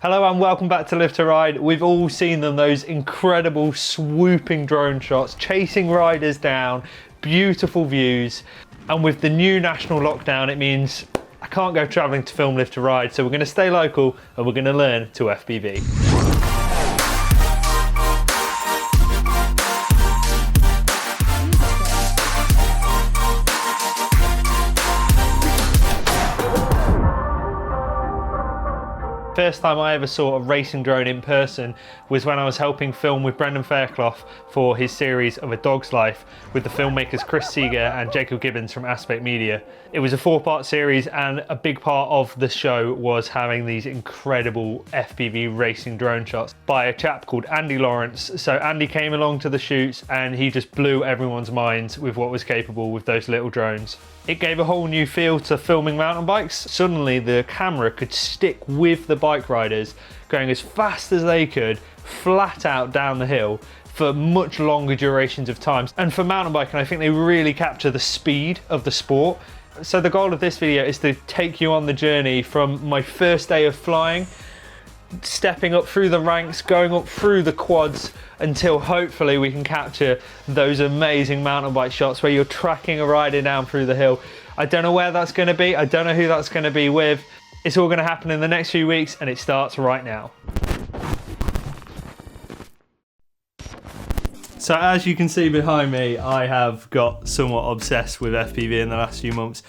Hello and welcome back to Live to Ride. We've all seen them, those incredible swooping drone shots, chasing riders down, beautiful views. And with the new national lockdown, it means I can't go traveling to film Live to Ride, so we're going to stay local and we're going to learn to FPV. First time I ever saw a racing drone in person was when I was helping film with Fairclough for his series of A Dog's Life with the filmmakers Chris Seeger and Jacob Gibbons from Aspect Media. It was a 4-part series and a big part of the show was having these incredible FPV racing drone shots by a chap called Andy Lawrence. So Andy came along to the shoots and he just blew everyone's minds with what was capable with those little drones. It gave a whole new feel to filming mountain bikes. Suddenly the camera could stick with the bike riders going as fast as they could, flat out down the hill for much longer durations of time. And for mountain biking, I think they really capture the speed of the sport. So the goal of this video is to take you on the journey from my first day of flying, stepping up through the ranks, going up through the quads, until hopefully we can capture those amazing mountain bike shots where you're tracking a rider down through the hill. I don't know where that's going to be, I don't know who that's going to be with. It's all going to happen in the next few weeks and it starts right now. So as you can see behind me, I have got somewhat obsessed with FPV in the last few months.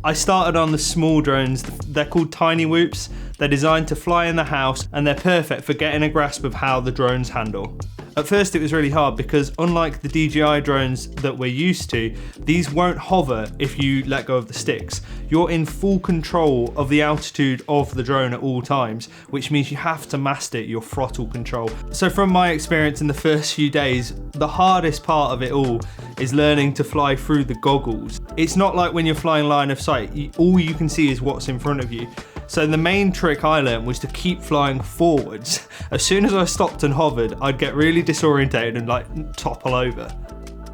I started on the small drones. They're called tiny whoops. They're designed to fly in the house and they're perfect for getting a grasp of how the drones handle. At first it was really hard because unlike the DJI drones that we're used to, these won't hover if you let go of the sticks. You're in full control of the altitude of the drone at all times, which means you have to master your throttle control. So from my experience in the first few days, the hardest part of it all is learning to fly through the goggles. It's not like when you're flying line of sight, all you can see is what's in front of you. So the main trick I learned was to keep flying forwards. As soon as I stopped and hovered, I'd get really disorientated and like topple over.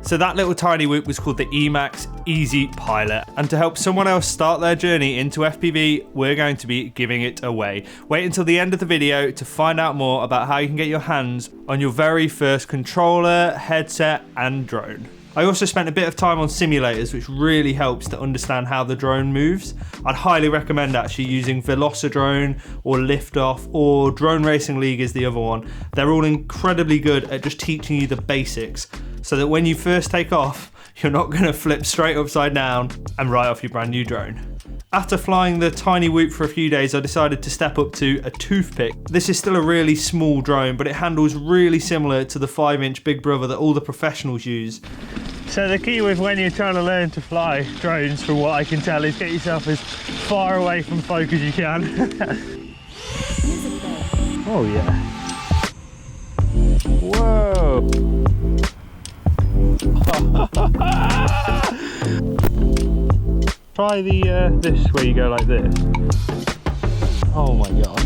So that little tiny whoop was called the Emax Easy Pilot. And to help someone else start their journey into FPV, we're going to be giving it away. Wait until the end of the video to find out more about how you can get your hands on your very first controller, headset and drone. I also spent a bit of time on simulators, which really helps to understand how the drone moves. I'd highly recommend actually using Velocidrone or Liftoff, or Drone Racing League is the other one. They're all incredibly good at just teaching you the basics so that when you first take off, you're not going to flip straight upside down and right off your brand new drone. After flying the tiny whoop for a few days, I decided to step up to a toothpick. This is still a really small drone, but it handles really similar to the 5-inch Big Brother that all the professionals use. So the key with when you're trying to learn to fly drones, from what I can tell, is get yourself as far away from folk as you can. Oh yeah. Whoa. Try the this where you go like this. Oh my god.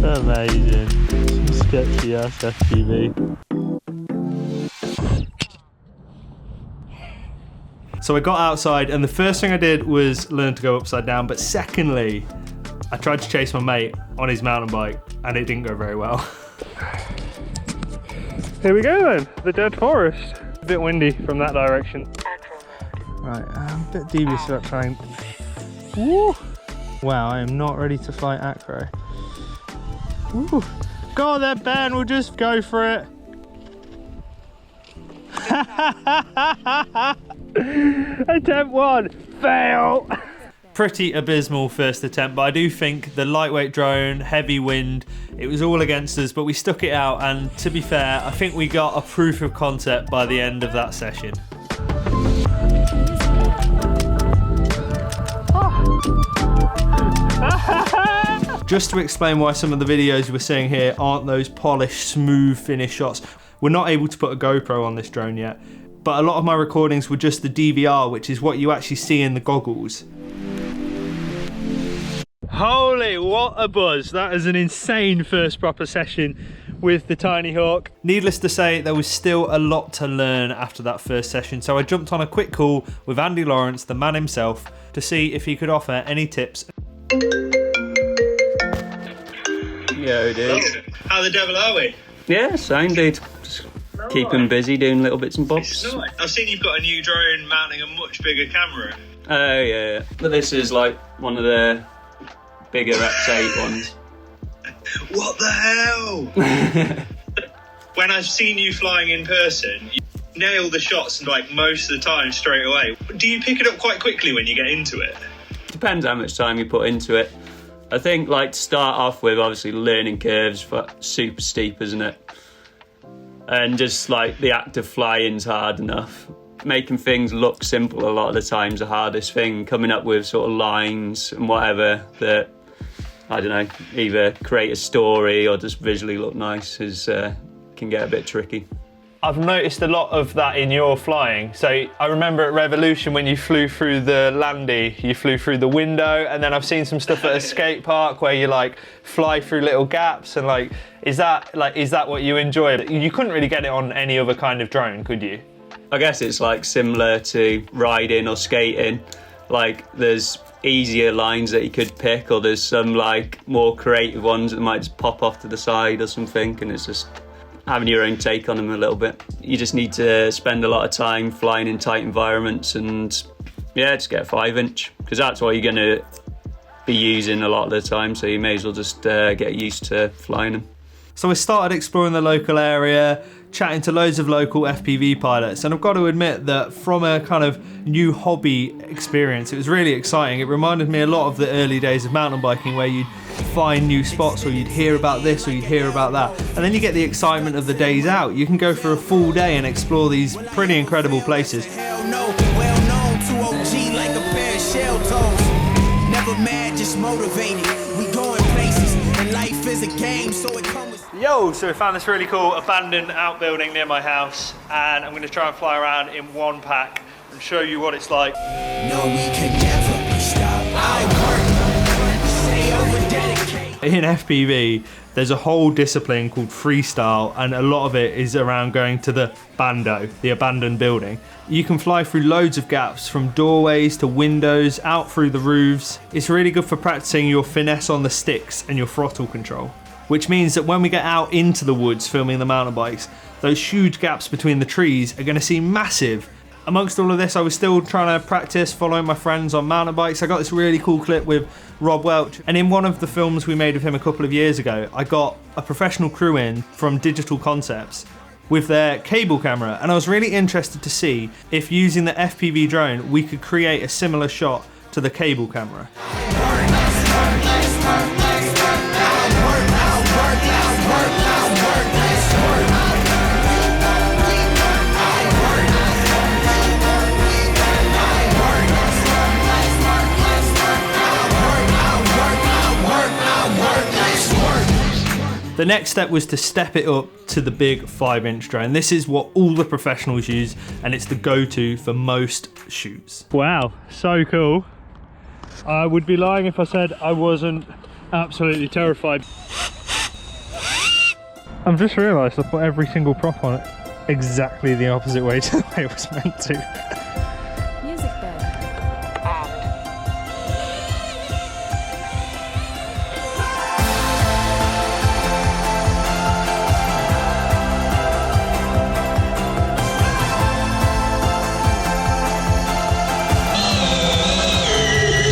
Amazing. Some sketchy ass FPV. So I got outside and the first thing I did was learn to go upside down, but secondly, I tried to chase my mate on his mountain bike and it didn't go very well. Here we go then, the dead forest. A bit windy from that direction. Right, I'm a bit devious about trying. Woo! Wow, I am not ready to fly acro. Woo! Go on then, Ben, we'll just go for it. Attempt 1, fail! Pretty abysmal first attempt, but I do think the lightweight drone, heavy wind, it was all against us, but we stuck it out, and to be fair, I think we got a proof of concept by the end of that session. Just to explain why some of the videos we're seeing here aren't those polished, smooth finish shots, we're not able to put a GoPro on this drone yet, but a lot of my recordings were just the DVR, which is what you actually see in the goggles. Holy, what a buzz. That is an insane first proper session with the Tiny Hawk. Needless to say, there was still a lot to learn after that first session, so I jumped on a quick call with Andy Lawrence, the man himself, to see if he could offer any tips. Yo, dude. How the devil are we? Yeah, same, dude. Just keeping busy, doing little bits and bobs. It's nice. I've seen you've got a new drone mounting a much bigger camera. Oh, yeah. But this is like one of the bigger X8 ones. What the hell? When I've seen you flying in person, you nail the shots like most of the time straight away. Do you pick it up quite quickly when you get into it? Depends how much time you put into it. I think, like, to start off with, obviously learning curves, super steep, isn't it? And just like the act of flying's hard enough. Making things look simple a lot of the time's the hardest thing. Coming up with sort of lines and whatever that, I don't know, either create a story or just visually look nice can get a bit tricky. I've noticed a lot of that in your flying. So I remember at Revolution when you flew through the landy, you flew through the window, and then I've seen some stuff at a skate park where you like fly through little gaps and like, is that what you enjoy? You couldn't really get it on any other kind of drone, could you? I guess it's like similar to riding or skating. Like there's easier lines that you could pick, or there's some like more creative ones that might just pop off to the side or something, and it's just having your own take on them a little bit. You just need to spend a lot of time flying in tight environments and yeah, just get a 5-inch, because that's what you're going to be using a lot of the time, so you may as well just get used to flying them. So I started exploring the local area, chatting to loads of local FPV pilots, and I've got to admit that from a kind of new hobby experience, it was really exciting. It reminded me a lot of the early days of mountain biking, where you'd find new spots, or you'd hear about this or you'd hear about that, and then you get the excitement of the days out. You can go for a full day and explore these pretty incredible places. Hell no, well known to OG like a pair of shell toes. Never mad, just motivated. We going places, and life is a game, so it comes. Yo, so we found this really cool abandoned outbuilding near my house, and I'm going to try and fly around in one pack and show you what it's like. No, we can never be stopped. I work, stay over dedicated. In FPV, there's a whole discipline called freestyle, and a lot of it is around going to the bando, the abandoned building. You can fly through loads of gaps, from doorways to windows, out through the roofs. It's really good for practicing your finesse on the sticks and your throttle control, which means that when we get out into the woods filming the mountain bikes, those huge gaps between the trees are going to seem massive. Amongst all of this, I was still trying to practice following my friends on mountain bikes. I got this really cool clip with Rob Welch, and in one of the films we made of him a couple of years ago, I got a professional crew in from Digital Concepts with their cable camera, and I was really interested to see if using the FPV drone we could create a similar shot to the cable camera. The next step was to step it up to the big 5-inch drone. This is what all the professionals use, and it's the go-to for most shoots. Wow, so cool. I would be lying if I said I wasn't absolutely terrified. I've just realised I put every single prop on it exactly the opposite way to the way it was meant to.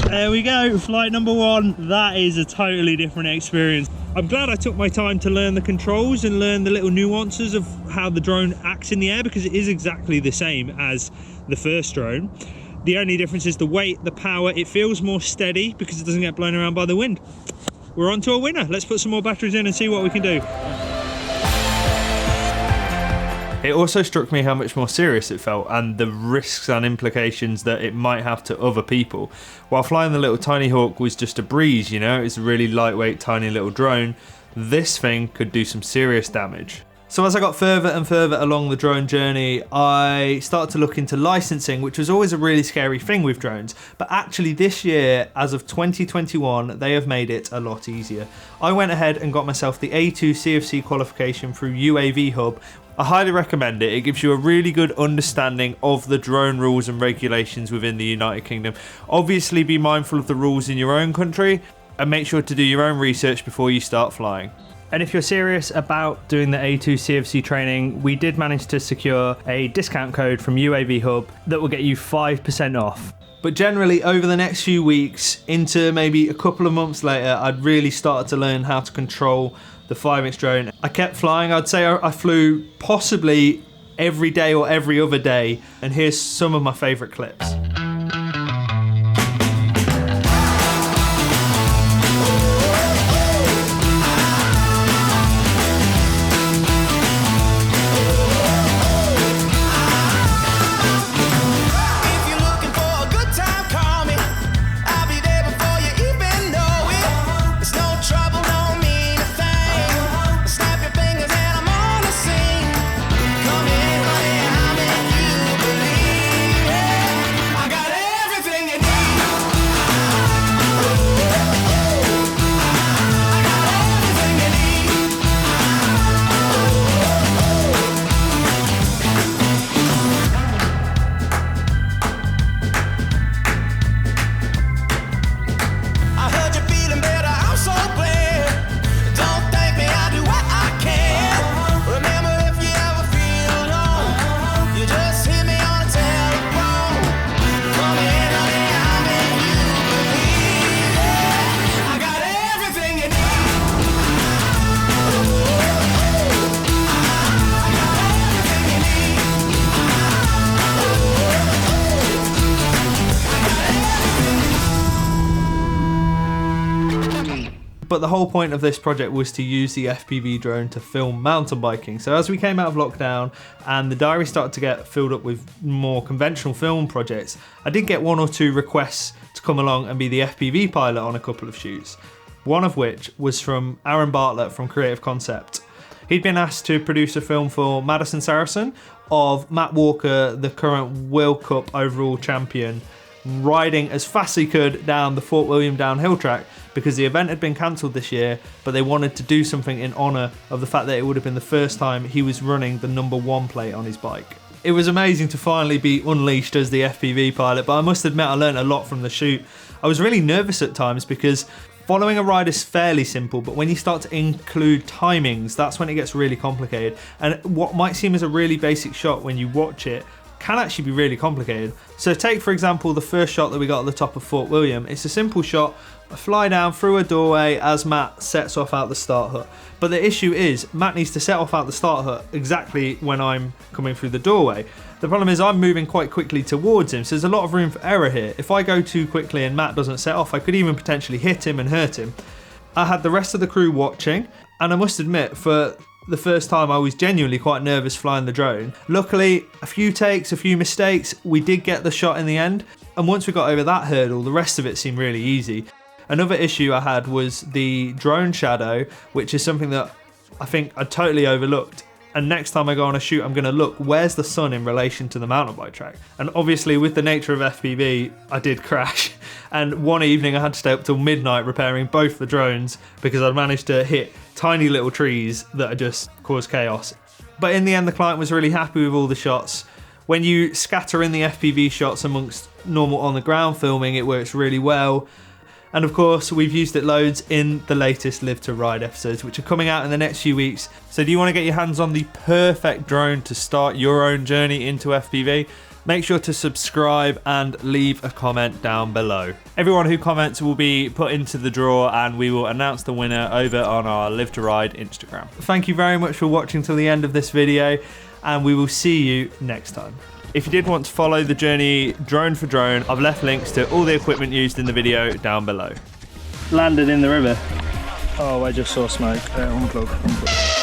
There we go, flight number 1. That is a totally different experience. I'm glad I took my time to learn the controls and learn the little nuances of how the drone acts in the air, because it is exactly the same as the first drone. The only difference is the weight, the power. It feels more steady because it doesn't get blown around by the wind. We're on to a winner. Let's put some more batteries in and see what we can do. It also struck me how much more serious it felt, and the risks and implications that it might have to other people. While flying the little Tiny Hawk was just a breeze, you know, it's a really lightweight, tiny little drone, this thing could do some serious damage. So as I got further and further along the drone journey, I started to look into licensing, which was always a really scary thing with drones. But actually this year, as of 2021, they have made it a lot easier. I went ahead and got myself the A2 CFC qualification through UAV Hub. I highly recommend it. It gives you a really good understanding of the drone rules and regulations within the United Kingdom. Obviously be mindful of the rules in your own country and make sure to do your own research before you start flying. And if you're serious about doing the A2 CFC training, we did manage to secure a discount code from UAV Hub that will get you 5% off. But generally, over the next few weeks, into maybe a couple of months later, I'd really started to learn how to control the 5-inch drone. I kept flying. I'd say I flew possibly every day or every other day. And here's some of my favourite clips. But the whole point of this project was to use the FPV drone to film mountain biking. So as we came out of lockdown and the diary started to get filled up with more conventional film projects, I did get 1 or 2 requests to come along and be the FPV pilot on a couple of shoots. One of which was from Aaron Bartlett from Creative Concept. He'd been asked to produce a film for Madison Saracen of Matt Walker, the current World Cup overall champion, riding as fast as he could down the Fort William downhill track because the event had been cancelled this year, but they wanted to do something in honour of the fact that it would have been the first time he was running the #1 plate on his bike. It was amazing to finally be unleashed as the FPV pilot, but I must admit I learned a lot from the shoot. I was really nervous at times because following a ride is fairly simple, but when you start to include timings, that's when it gets really complicated. And what might seem as a really basic shot when you watch it can actually be really complicated. So take, for example, the first shot that we got at the top of Fort William. It's a simple shot. I fly down through a doorway as Matt sets off out the start hut. But the issue is, Matt needs to set off out the start hut exactly when I'm coming through the doorway. The problem is I'm moving quite quickly towards him, so there's a lot of room for error here. If I go too quickly and Matt doesn't set off, I could even potentially hit him and hurt him. I had the rest of the crew watching, and I must admit, for the first time I was genuinely quite nervous flying the drone. Luckily, a few takes, a few mistakes, we did get the shot in the end, and once we got over that hurdle, the rest of it seemed really easy. Another issue I had was the drone shadow, which is something that I think I totally overlooked. And next time I go on a shoot, I'm going to look, where's the sun in relation to the mountain bike track? And obviously with the nature of FPV, I did crash. And one evening I had to stay up till midnight repairing both the drones because I'd managed to hit tiny little trees that had just caused chaos. But in the end, the client was really happy with all the shots. When you scatter in the FPV shots amongst normal on the ground filming, it works really well. And of course, we've used it loads in the latest Live to Ride episodes, which are coming out in the next few weeks. So do you want to get your hands on the perfect drone to start your own journey into FPV? Make sure to subscribe and leave a comment down below. Everyone who comments will be put into the draw and we will announce the winner over on our Live to Ride Instagram. Thank you very much for watching till the end of this video, and we will see you next time. If you did want to follow the journey drone for drone, I've left links to all the equipment used in the video down below. Landed in the river. Oh, I just saw smoke. Unplug.